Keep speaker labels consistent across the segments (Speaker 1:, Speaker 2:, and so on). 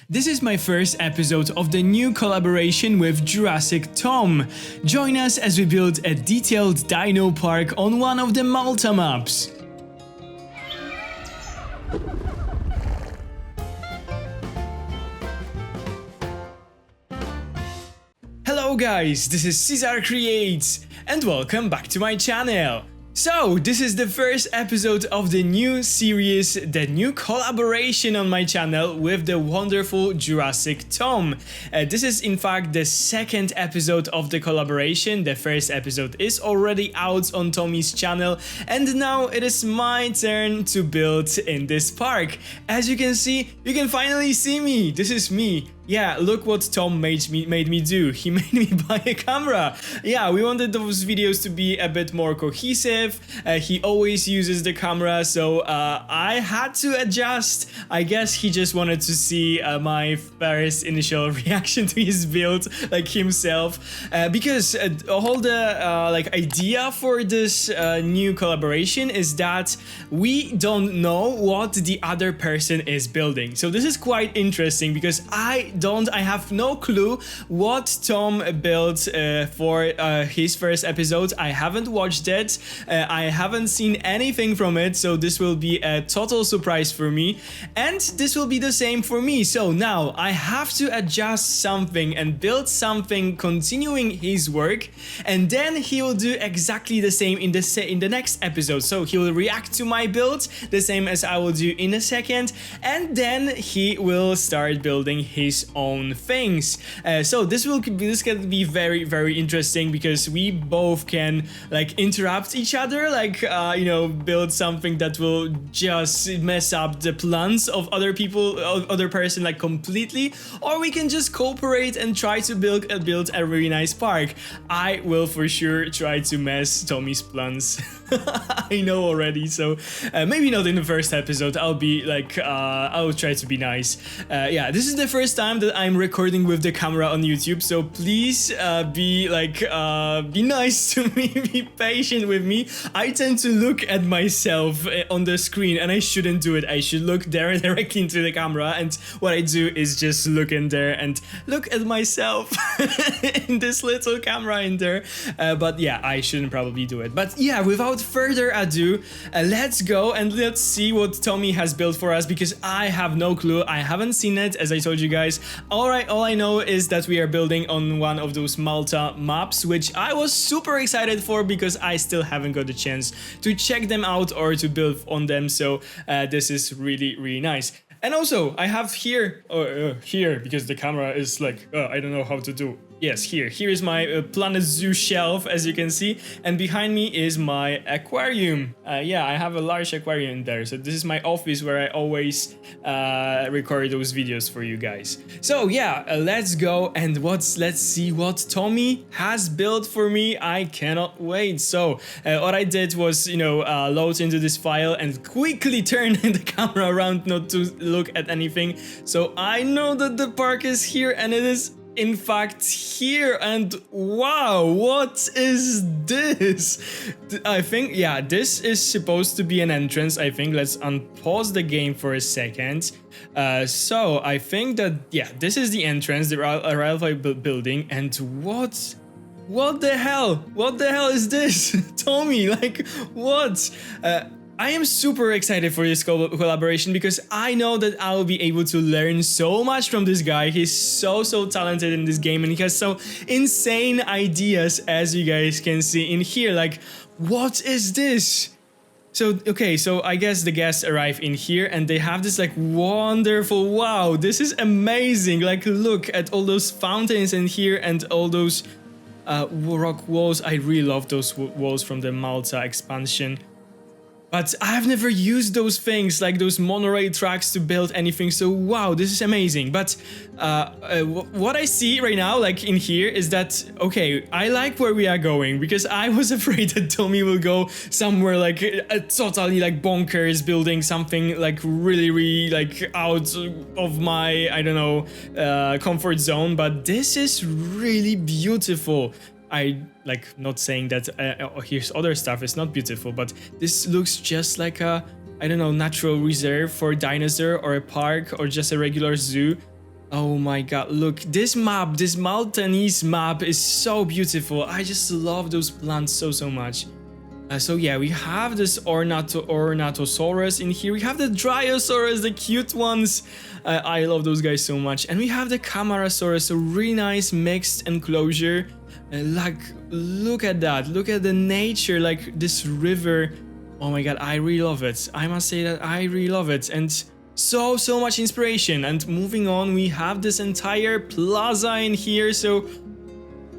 Speaker 1: This is my first episode of the new collaboration with Jurassic Tom. Join us as we build a detailed dino park on one of the Malta maps. Hello guys, this is Cesar Creates and welcome back to my channel. So, this is the first episode of the new series, the new collaboration on my channel with the wonderful Jurassic Tom. This is in fact the second episode of the collaboration. The first episode is already out on Tommy's channel and now it is my turn to build in this park. As you can see, you can finally see me. This is me. Yeah, look what Tom made me do. He made me buy a camera. Yeah, we wanted those videos to be a bit more cohesive. He always uses the camera, so I had to adjust. I guess he just wanted to see my first initial reaction to his build, like himself. Because all the idea for this new collaboration is that we don't know what the other person is building. So this is quite interesting because I have no clue what Tom built for his first episode. I haven't watched it. I haven't seen anything from it, so this will be a total surprise for me. And this will be the same for me. So now I have to adjust something and build something continuing his work, and then he will do exactly the same in the next episode. So he will react to my build the same as I will do in a second, and then he will start building his own things. So this can be very, very interesting because we both can interrupt each other, build something that will just mess up the plans of other person completely, or we can just cooperate and try to build a really nice park. I will for sure try to mess Tommy's plans. I know already, so maybe not in the first episode. I'll be I'll try to be nice. Yeah, this is the first time that I'm recording with the camera on YouTube, so please be nice to me, be patient with me. I tend to look at myself on the screen and I shouldn't do it. I should look directly into the camera, and what I do is just look in there and look at myself in this little camera in there. But yeah, I shouldn't probably do it. But yeah, without further ado, let's go and let's see what Tommy has built for us, because I have no clue. I haven't seen it, as I told you guys. All I know is that we are building on one of those Malta maps, which I was super excited for because I still haven't got the chance to check them out or to build on them. So this is really, really nice. And also, I have here, because the camera is I don't know how to do. Yes, here is my Planet Zoo shelf, as you can see, and behind me is my aquarium. Yeah, I have a large aquarium in there, so this is my office where I always record those videos for you guys. So yeah, let's go and let's see what Tommy has built for me. I cannot wait. So what I did was, load into this file and quickly turn the camera around not to look at anything. So I know that the park is here, and it is in fact here, and wow, what is this? I think, yeah, this is supposed to be an entrance. I think let's unpause the game for a second. So I think that, yeah, this is the entrance, the railway building, and what the hell is this? Tommy, what? I am super excited for this collaboration because I know that I will be able to learn so much from this guy. He's so talented in this game, and he has so insane ideas, as you guys can see in here. What is this? So, okay, so I guess the guests arrive in here and they have this wonderful, wow, this is amazing. Look at all those fountains in here and all those rock walls. I really love those walls from the Malta expansion. But I've never used those things, those monorail tracks, to build anything, so wow, this is amazing. But what I see right now, in here, is that, okay, I like where we are going, because I was afraid that Tommy will go somewhere totally bonkers, building something really out of my, I don't know, comfort zone. But this is really beautiful. I not saying that here's other stuff is not beautiful, but this looks just like a, I don't know, natural reserve for a dinosaur or a park or just a regular zoo. Oh my god, look, this map, this Maltese map is so beautiful. I just love those plants so much. So yeah, we have this Ornatosaurus in here. We have the Dryosaurus, the cute ones. I love those guys so much. And we have the Camarasaurus, a really nice mixed enclosure. Like, look at that. Look at the nature, like this river. Oh my god, I really love it. I must say that I really love it. And so much inspiration. And moving on, we have this entire plaza in here. So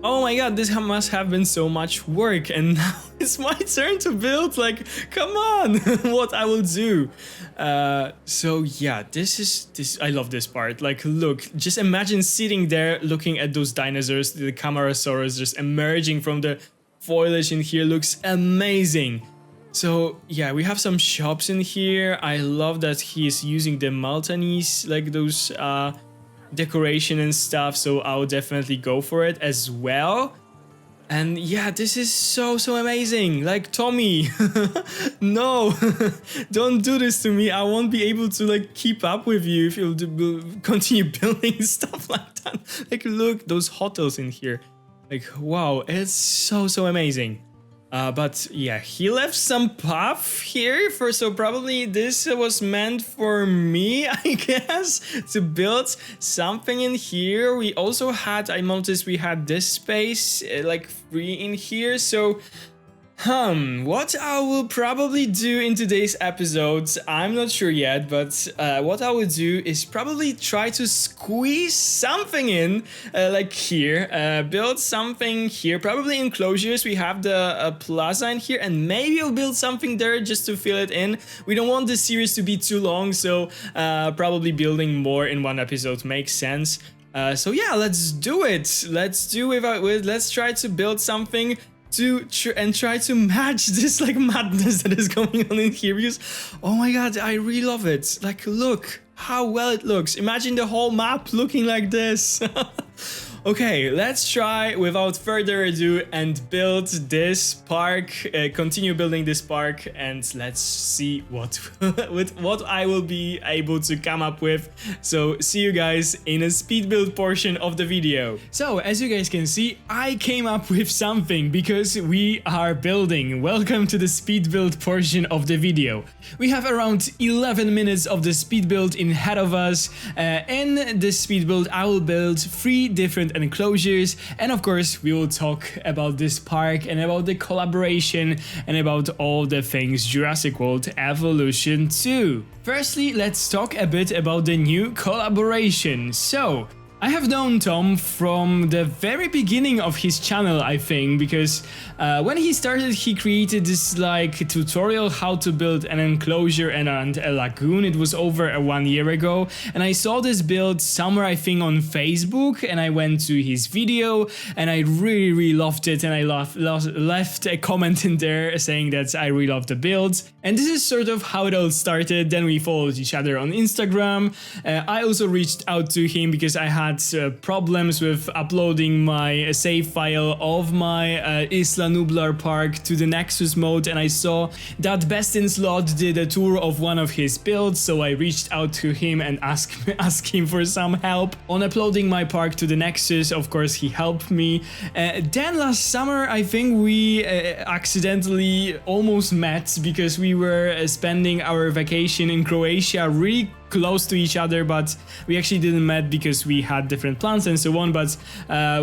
Speaker 1: oh my god, this must have been so much work, and now it's my turn to build, like, come on, what I will do. So yeah, I love this part. Like, look, just imagine sitting there looking at those dinosaurs, the Camarasaurus just emerging from the foliage in here, looks amazing. So yeah, we have some shops in here. I love that he is using the Maltese, like those decoration and stuff, so I'll definitely go for it as well. And yeah, this is so amazing. Like, Tommy, no, don't do this to me. I won't be able to like keep up with you if you continue building stuff like that. Like, look, those hotels in here, like, wow, it's so amazing. But yeah, he left some puff here so probably this was meant for me, I guess, to build something in here. We also had, I noticed we had this space like free in here, so what I will probably do in today's episode, I'm not sure yet, but what I will do is probably try to squeeze something in, like here, build something here, probably enclosures. We have the plaza in here, and maybe I'll build something there just to fill it in. We don't want this series to be too long, so probably building more in one episode makes sense. So yeah, let's do it. Let's try to build something and try to match this like madness that is going on in here, because oh my god, I really love it. Like, look how well it looks. Imagine the whole map looking like this. Okay, let's try without further ado and build this park, continue building this park, and let's see what I will be able to come up with. So see you guys in a speed build portion of the video. So as you guys can see, I came up with something because we are building. Welcome to the speed build portion of the video. We have around 11 minutes of the speed build ahead of us. In this speed build, I will build 3 different enclosures, and of course we will talk about this park and about the collaboration and about all the things Jurassic World Evolution 2. Firstly, let's talk a bit about the new collaboration. So I have known Tom from the very beginning of his channel, I think, because when he started, he created this like tutorial how to build an enclosure and a lagoon. It was over 1 year ago, and I saw this build somewhere, I think, on Facebook, and I went to his video and I really loved it, and I left a comment in there saying that I really loved the build. And this is sort of how it all started. Then we followed each other on Instagram. I also reached out to him because I had problems with uploading my save file of my Isla Nublar Park to the Nexus mode, and I saw that Bestin Slot did a tour of one of his builds, so I reached out to him and asked him for some help on uploading my park to the Nexus. Of course, he helped me. Then last summer, I think we accidentally almost met because we were spending our vacation in Croatia really close to each other, but we actually didn't met because we had different plans and so on, but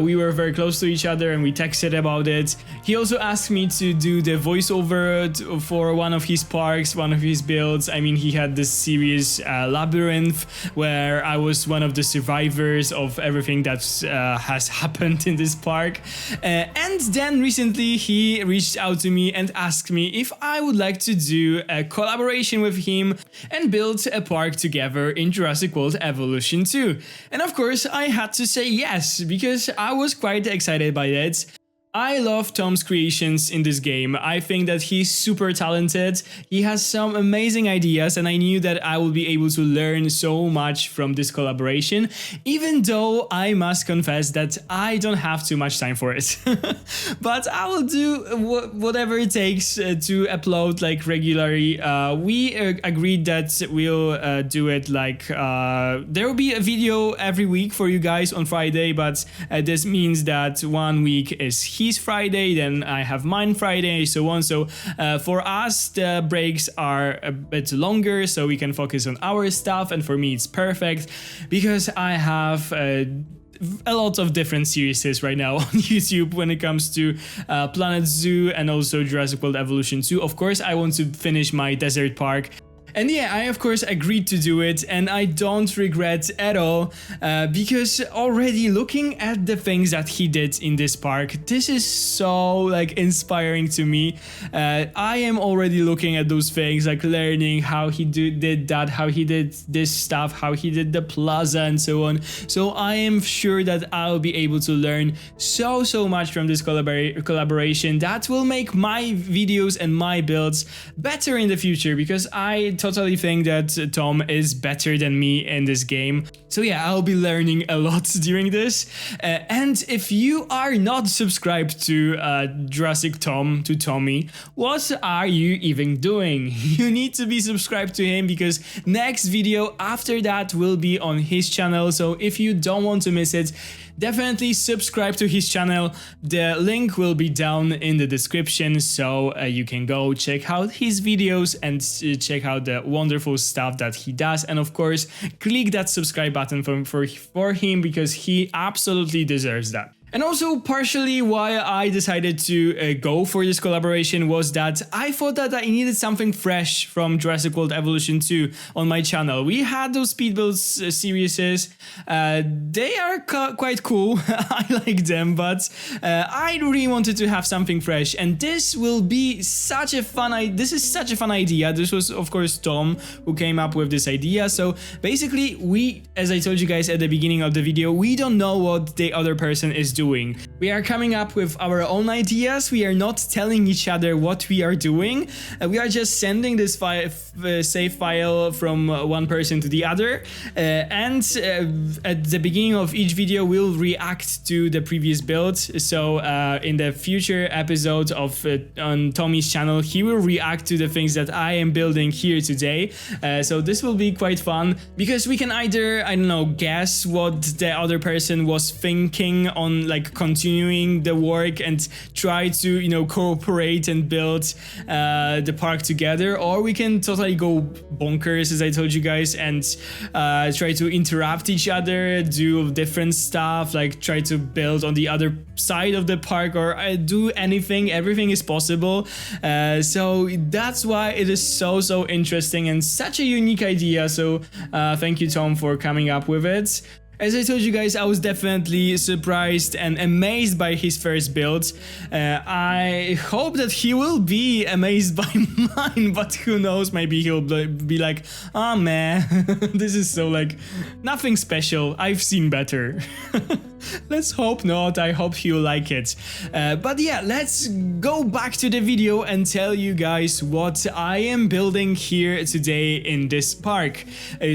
Speaker 1: we were very close to each other and we texted about it. He also asked me to do the voiceover for one of his parks, one of his builds. I mean, he had this series Labyrinth, where I was one of the survivors of everything that has happened in this park. And then recently he reached out to me and asked me if I would like to do a collaboration with him and build a park together in Jurassic World Evolution 2. And of course I had to say yes, because I was quite excited by that. I love Tom's creations in this game. I think that he's super talented, he has some amazing ideas, and I knew that I will be able to learn so much from this collaboration, even though I must confess that I don't have too much time for it. But I will do whatever it takes to upload like regularly. We agreed that we'll do it like there will be a video every week for you guys on Friday, but this means that 1 week is his Friday, then I have mine Friday, so on. So for us the breaks are a bit longer so we can focus on our stuff, and for me it's perfect because I have a lot of different series right now on YouTube when it comes to Planet Zoo and also Jurassic World Evolution 2. Of course I want to finish my desert park. And yeah, I of course agreed to do it, and I don't regret at all, because already looking at the things that he did in this park, this is so like inspiring to me. I am already looking at those things, like learning how he did that, how he did this stuff, how he did the plaza and so on. So I am sure that I'll be able to learn so much from this collaboration that will make my videos and my builds better in the future, because I totally think that Tom is better than me in this game. So yeah, I'll be learning a lot during this. And if you are not subscribed to Jurassic Tom, to Tommy, what are you even doing? You need to be subscribed to him, because next video after that will be on his channel. So if you don't want to miss it, definitely subscribe to his channel. The link will be down in the description, so you can go check out his videos and check out the wonderful stuff that he does. And of course, click that subscribe button for him, because he absolutely deserves that. And also partially why I decided to go for this collaboration was that I thought that I needed something fresh from Jurassic World Evolution 2 on my channel. We had those Speedbuild series, they are quite cool, I like them, but I really wanted to have something fresh, and this will be such a fun idea. This is such a fun idea. This was of course Tom who came up with this idea. So basically we, as I told you guys at the beginning of the video, we don't know what the other person is doing. We are coming up with our own ideas. We are not telling each other what we are doing. We are just sending this save file from one person to the other, and at the beginning of each video we'll react to the previous build. So in the future episode of on Tommy's channel, he will react to the things that I am building here today. So this will be quite fun, because we can either, I don't know, guess what the other person was thinking on like continuing the work and try to, you know, cooperate and build the park together, or we can totally go bonkers, as I told you guys, and try to interrupt each other, do different stuff, like try to build on the other side of the park, or do anything. Everything is possible. So that's why it is so interesting and such a unique idea. So thank you, Tom, for coming up with it. As I told you guys, I was definitely surprised and amazed by his first build. I hope that he will be amazed by mine, but who knows, maybe he'll be like, oh man, this is so like nothing special, I've seen better. Let's hope not. I hope he'll like it. But yeah, let's go back to the video and tell you guys what I am building here today in this park.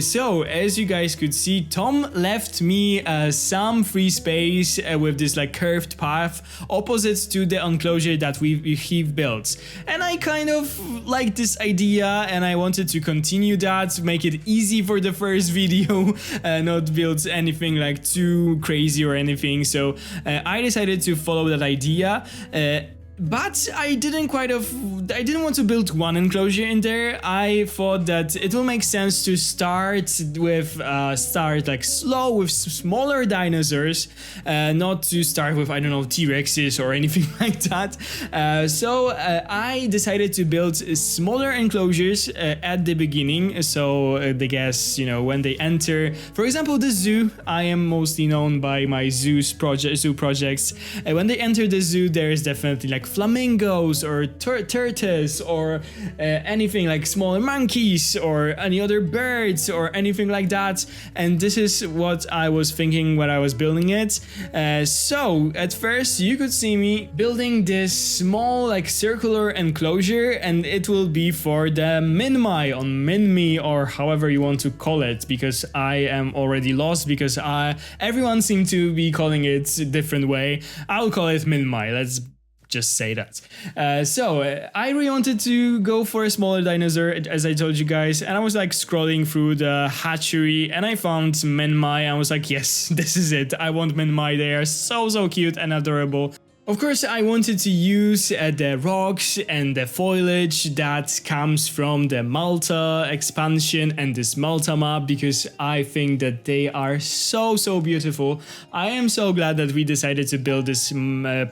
Speaker 1: So as you guys could see, Tom left me some free space with this like curved path opposite to the enclosure that he built, and I kind of like this idea and I wanted to continue that, make it easy for the first video, not build anything like too crazy or anything. So I decided to follow that idea. But I didn't want to build one enclosure in there. I thought that it will make sense to start like slow with smaller dinosaurs, not to start with, I don't know, T-Rexes or anything like that. So I decided to build smaller enclosures at the beginning. So the guests, you know, when they enter, for example, the zoo. I am mostly known by my zoo projects. When they enter the zoo, there is definitely like flamingos or tortoises or anything like smaller monkeys or any other birds or anything like that. And this is what I was thinking when I was building it. So at first you could see me building this small like circular enclosure, and it will be for the Minmi on Minmi, or however you want to call it, because I am already lost because everyone seemed to be calling it a different way. I'll call it Minmi. Let's just say that. I really wanted to go for a smaller dinosaur, as I told you guys, and I was like scrolling through the hatchery and I found Minmi. I was like, yes, this is it. I want Minmi. They are so cute and adorable. Of course, I wanted to use the rocks and the foliage that comes from the Malta expansion and this Malta map, because I think that they are so beautiful. I am so glad that we decided to build this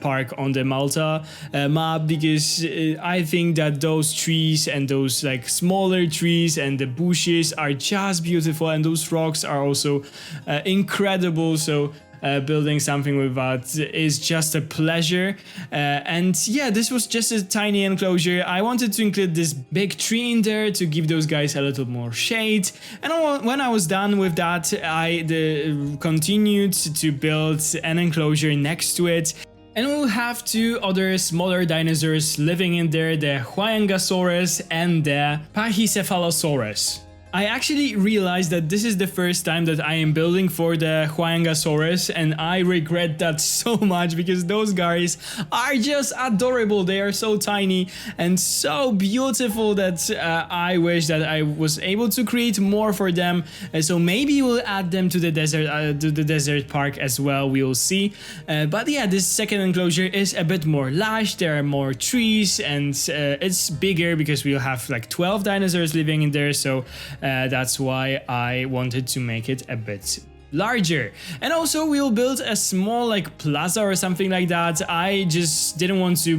Speaker 1: park on the Malta map, because I think that those trees and those like smaller trees and the bushes are just beautiful, and those rocks are also incredible. So building something with that is just a pleasure. And yeah, this was just a tiny enclosure. I wanted to include this big tree in there to give those guys a little more shade. And when I was done with that, I continued to build an enclosure next to it. And we'll have two other smaller dinosaurs living in there, the Huayangasaurus and the Pachycephalosaurus. I actually realized that this is the first time that I am building for the Huayangasaurus, and I regret that so much because those guys are just adorable. They are so tiny and so beautiful that I wish that I was able to create more for them. So maybe we'll add them to the desert park as well. We will see. But yeah, this second enclosure is a bit more lush. There are more trees, and it's bigger because we'll have like 12 dinosaurs living in there. So that's why I wanted to make it a bit larger. And also we'll build a small like plaza or something like that. I just didn't want to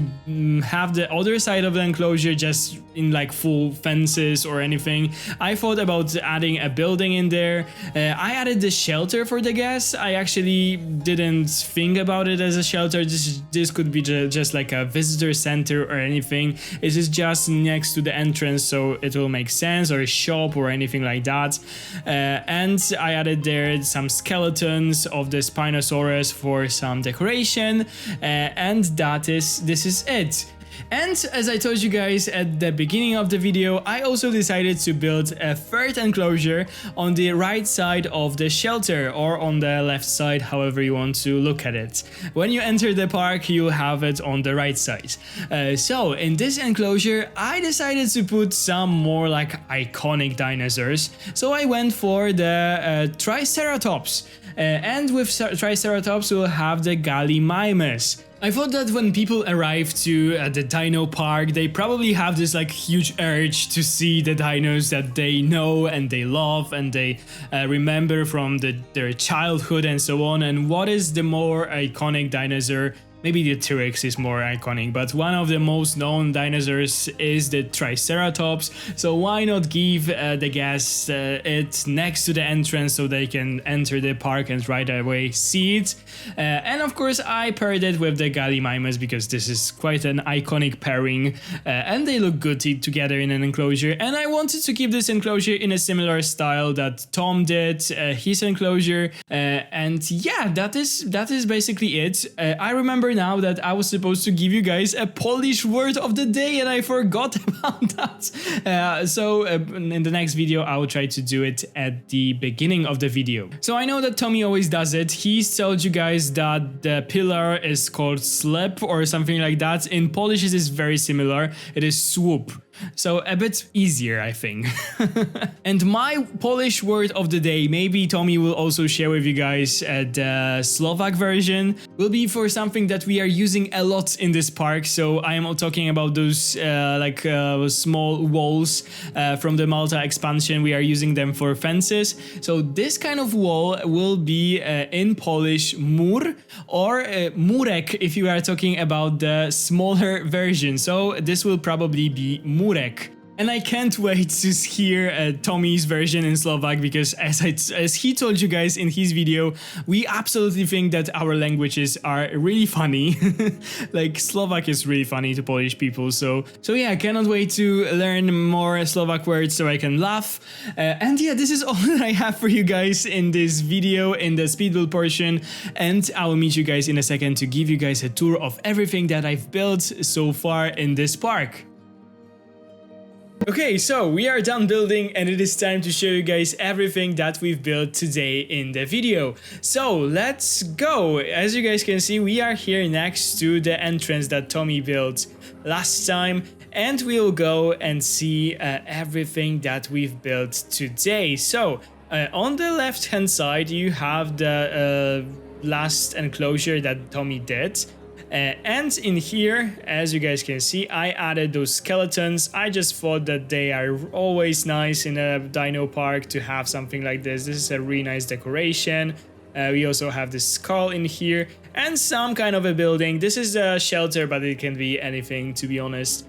Speaker 1: have the other side of the enclosure just in like full fences or anything. I thought about adding a building in there. I added the shelter for the guests. I actually didn't think about it as a shelter. This could be just like a visitor center or anything. It is just next to the entrance, so it will make sense, or a shop or anything like that. And I added there some skeletons of the Spinosaurus for some decoration, and this is it. And as I told you guys at the beginning of the video, I also decided to build a third enclosure on the right side of the shelter, or on the left side, however you want to look at it. When you enter the park, you have it on the right side. So in this enclosure, I decided to put some more like iconic dinosaurs. So I went for the Triceratops. And with Triceratops, we'll have the Gallimimus. I thought that when people arrive to the dino park, they probably have this like huge urge to see the dinos that they know and they love and they remember from their childhood and so on. And what is the more iconic dinosaur? Maybe the T-Rex is more iconic, but one of the most known dinosaurs is the Triceratops. So why not give the guests it next to the entrance so they can enter the park and right away see it. And of course I paired it with the Gallimimus because this is quite an iconic pairing, and they look good together in an enclosure. And I wanted to keep this enclosure in a similar style that Tom did, his enclosure. And yeah, that is basically it. I remember now that I was supposed to give you guys a Polish word of the day and I forgot about that. So in the next video I will try to do it at the beginning of the video. So I know that Tommy always does it. He's told you guys that the pillar is called slip or something like that. In Polish it is very similar. It is swoop. So a bit easier, I think. And my Polish word of the day, maybe Tommy will also share with you guys the Slovak version, will be for something that we are using a lot in this park. So I am talking about those small walls from the Malta expansion. We are using them for fences. So this kind of wall will be in Polish mur, or murek if you are talking about the smaller version. So this will probably be murek. And I can't wait to hear Tommy's version in Slovak, because as he told you guys in his video, we absolutely think that our languages are really funny. Like Slovak is really funny to Polish people. So yeah, I cannot wait to learn more Slovak words so I can laugh. And yeah, this is all that I have for you guys in this video, in the Speedbuild portion. And I will meet you guys in a second to give you guys a tour of everything that I've built so far in this park. Okay, so we are done building and it is time to show you guys everything that we've built today in the video. So let's go. As you guys can see, we are here next to the entrance that Tommy built last time, and we'll go and see everything that we've built today. So on the left hand side you have the last enclosure that Tommy did. And in here, as you guys can see, I added those skeletons. I just thought that they are always nice in a dino park to have something like this. This is a really nice decoration. We also have the skull in here and some kind of a building. This is a shelter, but it can be anything, to be honest.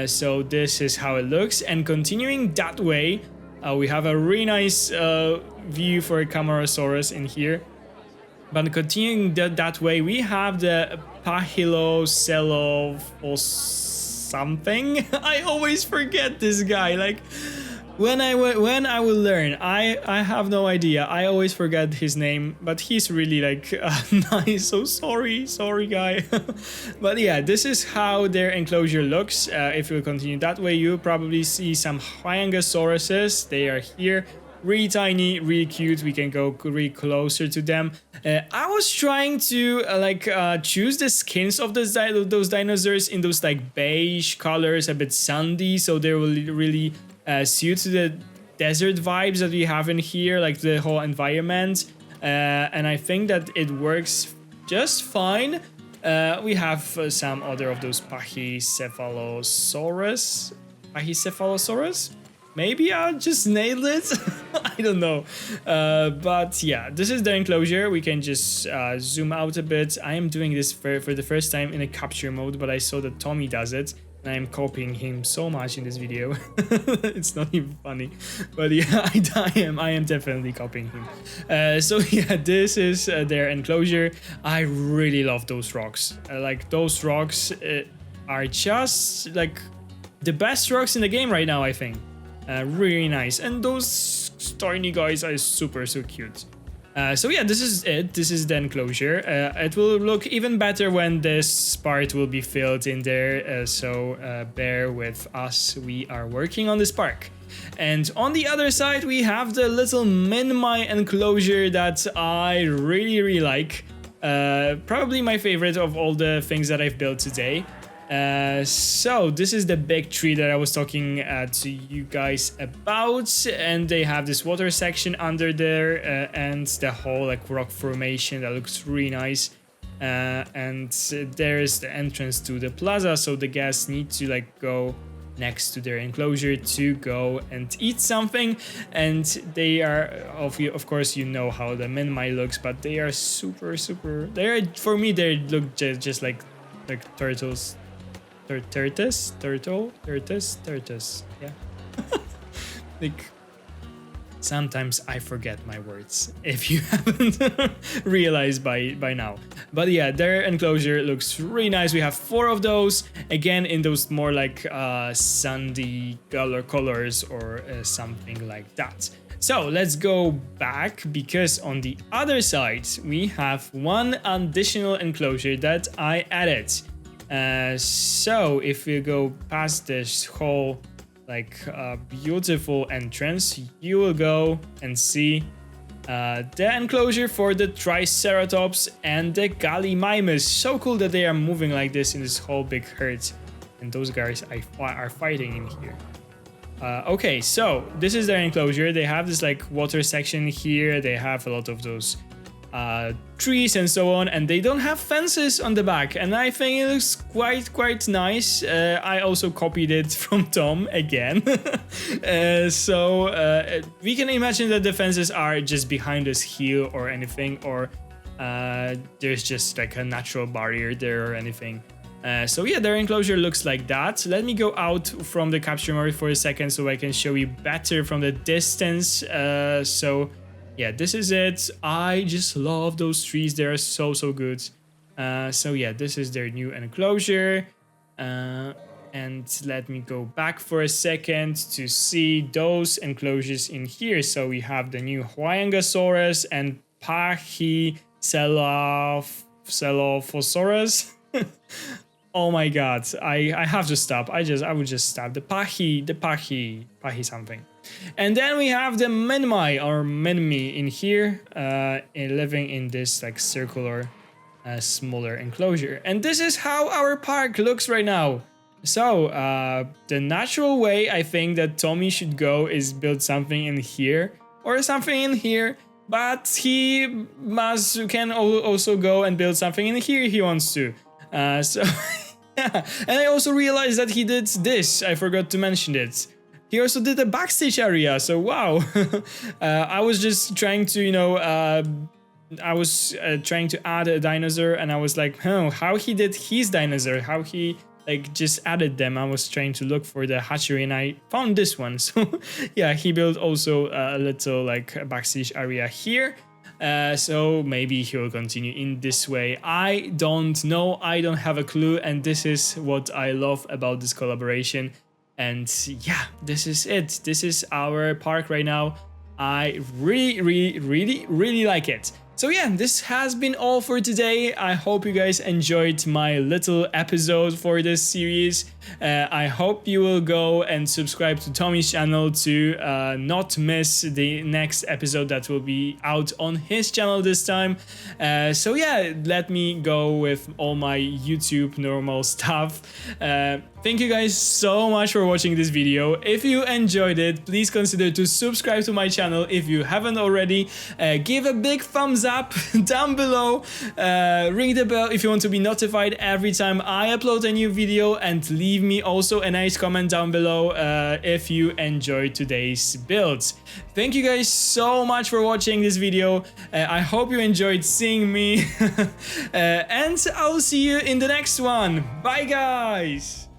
Speaker 1: So this is how it looks. And continuing that way, we have a really nice view for a Camarasaurus in here. But continuing that way, we have the Pachycefalosaurus something. I always forget this guy. Like when I will learn, I have no idea. I always forget his name, but he's really like nice. So sorry guy. But yeah, this is how their enclosure looks. If we continue that way, you'll probably see some Hyangosauruses. They are here. Really tiny, really cute. We can go really closer to them. I was trying to choose the skins of those dinosaurs in those like beige colors, a bit sandy, so they will really suit to the desert vibes that we have in here, like the whole environment. And I think that it works just fine. We have some other of those Pachycefalosaurus. Maybe I just nailed it. I don't know. But yeah, this is the enclosure. We can just zoom out a bit. I am doing this for the first time in a capture mode, but I saw that Tommy does it. And I am copying him so much in this video. It's not even funny. But yeah, I am definitely copying him. So yeah, this is their enclosure. I really love those rocks. Like those rocks are just like the best rocks in the game right now, I think. Really nice, and those tiny guys are super cute. So yeah, this is it. This is the enclosure. It will look even better when this part will be filled in there, so bear with us. We are working on this park. And on the other side we have the little mini enclosure that I really like. Probably my favorite of all the things that I've built today. So this is the big tree that I was talking to you guys about, and they have this water section under there, and the whole like rock formation that looks really nice. And there is the entrance to the plaza, so the guests need to like go next to their enclosure to go and eat something. And they are, of course, you know how the mini looks, but they are super. They are, for me, they look just like turtles. Turtles, yeah. Like sometimes I forget my words, if you haven't realized by now. But yeah, their enclosure looks really nice. We have 4 of those, again in those more like sandy colors or something like that. So let's go back, because on the other side we have one additional enclosure that I added. So if we go past this whole like beautiful entrance, you will go and see the enclosure for the Triceratops and the Gallimimus. So cool that they are moving like this in this whole big herd, and those guys are fighting in here. Okay, so this is their enclosure. They have this like water section here. They have a lot of those trees and so on, and they don't have fences on the back, and I think it looks quite nice. I also copied it from Tom again. So we can imagine that the fences are just behind this hill or anything, or there's just like a natural barrier there or anything. So yeah, their enclosure looks like that. Let me go out from the capture mode for a second so I can show you better from the distance. So yeah, this is it. I just love those trees. They are so good. So yeah, this is their new enclosure. And let me go back for a second to see those enclosures in here. So we have the new Hwangasaurus and Pachycefalosaurus. Oh my god, I have to stop. I would just stop. The Pachy something. And then we have the Menmai or Menmi in here, living in this like circular, smaller enclosure. And this is how our park looks right now. So, the natural way I think that Tommy should go is build something in here or something in here, but he can also go and build something in here if he wants to. So, yeah. And I also realized that he did this. I forgot to mention it. He also did a backstage area. So, wow. I was just trying to, trying to add a dinosaur, and I was like, oh, how he did his dinosaur, how he like just added them. I was trying to look for the hatchery and I found this one. So yeah, he built also a little like backstage area here. So maybe he will continue in this way. I don't know. I don't have a clue. And this is what I love about this collaboration. And yeah, this is it. This is our park right now. I really like it. So yeah, this has been all for today. I hope you guys enjoyed my little episode for this series. I hope you will go and subscribe to Tommy's channel to not miss the next episode that will be out on his channel this time. So yeah, let me go with all my YouTube normal stuff. Thank you guys so much for watching this video. If you enjoyed it, please consider to subscribe to my channel if you haven't already. Give a big thumbs up down below. Ring the bell if you want to be notified every time I upload a new video, and leave me also a nice comment down below if you enjoyed today's builds. Thank you guys so much for watching this video. I hope you enjoyed seeing me. And I'll see you in the next one. Bye guys!